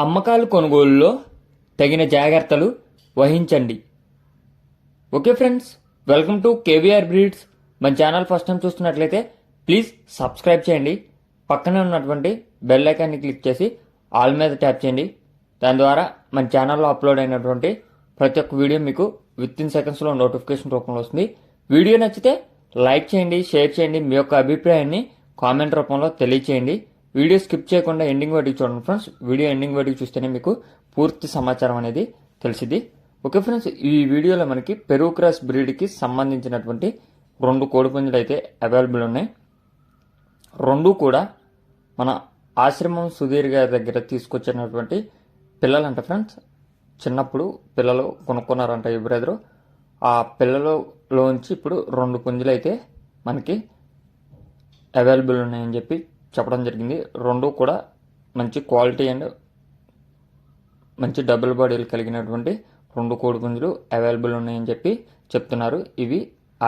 అమ్మకాలు కొనుగోలులో తగిన జాగ్రత్తలు వహించండి. Okay friends, welcome to KVR breeds. మన ఛానల్ ఫస్ట్ టైం చూస్తున్నట్లయితే ప్లీజ్ సబ్స్క్రైబ్ చేయండి. పక్కనే ఉన్నటువంటి బెల్ ఐకాన్ని క్లిక్ చేసి ఆల్ మీద ట్యాప్ చేయండి. దాని ద్వారా మన ఛానల్లో అప్లోడ్ అయినటువంటి ప్రతి ఒక్క వీడియో మీకు విత్ ఇన్ సెకండ్స్లో నోటిఫికేషన్ రూపంలో వస్తుంది. వీడియో నచ్చితే లైక్ చేయండి, షేర్ చేయండి, మీ యొక్క అభిప్రాయాన్ని కామెంట్ రూపంలో తెలియచేయండి. వీడియో స్కిప్ చేయకుండా ఎండింగ్ వరకు చూడండి ఫ్రెండ్స్. వీడియో ఎండింగ్ వరకు చూస్తేనే మీకు పూర్తి సమాచారం అనేది తెలిసింది. ఓకే ఫ్రెండ్స్, ఈ వీడియోలో మనకి పెరుగు క్రాస్ బ్రీడ్కి సంబంధించినటువంటి 2 కోడిపుంజులు అయితే అవైలబుల్ ఉన్నాయి. 2 కూడా మన ఆశ్రమం సుధీర్ గారి దగ్గర తీసుకొచ్చినటువంటి పిల్లలంట ఫ్రెండ్స్. చిన్నప్పుడు పిల్లలు కొనుక్కున్నారంట ఈ బ్రదరు. ఆ పిల్లలలోంచి ఇప్పుడు 2 పుంజులు అయితే మనకి అవైలబుల్ ఉన్నాయని చెప్పి చెప్పడం జరిగింది. 2 కూడా మంచి క్వాలిటీ అండ్ మంచి డబుల్ బాడీలు కలిగినటువంటి 2 కోడిపుంజులు అవైలబుల్ ఉన్నాయని చెప్పి చెప్తున్నారు. ఇవి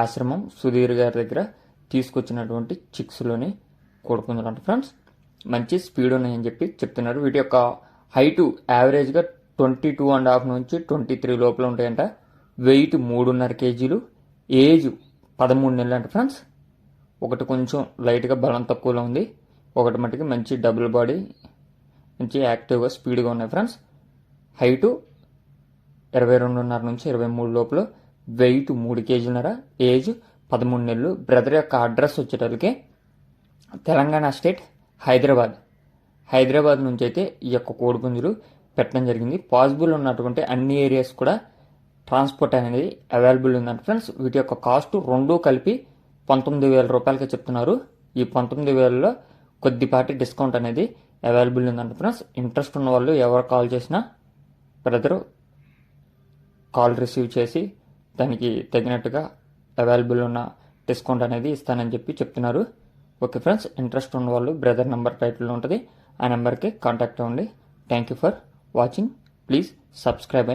ఆశ్రమం సుధీర్ గారి దగ్గర తీసుకొచ్చినటువంటి చిక్స్లోని కోడిపుంజులు అంట ఫ్రెండ్స్. మంచి స్పీడ్ ఉన్నాయని చెప్పి చెప్తున్నారు. వీటి యొక్క హైటు యావరేజ్గా 22.5 నుంచి 23 లోపల ఉంటాయంట. వెయిట్ 3.5 కేజీలు. ఏజ్ 13 నెలలు అంట ఫ్రెండ్స్. ఒకటి కొంచెం లైట్గా బలం తక్కువలో ఉంది, ఒకటి మటుకి మంచి డబుల్ బాడీ, మంచి యాక్టివ్గా స్పీడ్గా ఉన్నాయి ఫ్రెండ్స్. హైటు 22.5 నుంచి 23 లోపల, వెయిట్ 3 కేజీలన్నర, ఏజ్ 13 నెలలు. బ్రదర్ యొక్క అడ్రస్ వచ్చేటప్పటికి తెలంగాణ స్టేట్ హైదరాబాద్ నుంచి అయితే ఈ యొక్క కోడిపుంజులు పెట్టడం జరిగింది. పాసిబుల్ ఉన్నటువంటి అన్ని ఏరియాస్ కూడా ట్రాన్స్పోర్ట్ అనేది అవైలబుల్ ఉందంట ఫ్రెండ్స్. వీటి యొక్క కాస్ట్ 2 కలిపి 19,000 రూపాయలకి చెప్తున్నారు. ఈ 19,000లో కొద్దిపాటి డిస్కౌంట్ అనేది అవైలబుల్ ఉందంట ఫ్రెండ్స్. ఇంట్రెస్ట్ ఉన్న వాళ్ళు ఎవరు కాల్ చేసినా బ్రదరు కాల్ రిసీవ్ చేసి దానికి తగినట్టుగా అవైలబుల్ ఉన్న డిస్కౌంట్ అనేది ఇస్తానని చెప్పి చెప్తున్నారు. ఓకే ఫ్రెండ్స్, ఇంట్రెస్ట్ ఉన్న వాళ్ళు బ్రదర్ నెంబర్ టైటిల్లో ఉంటుంది, ఆ నెంబర్కి కాంటాక్ట్ అవ్వండి. Thank you for watching. Please subscribe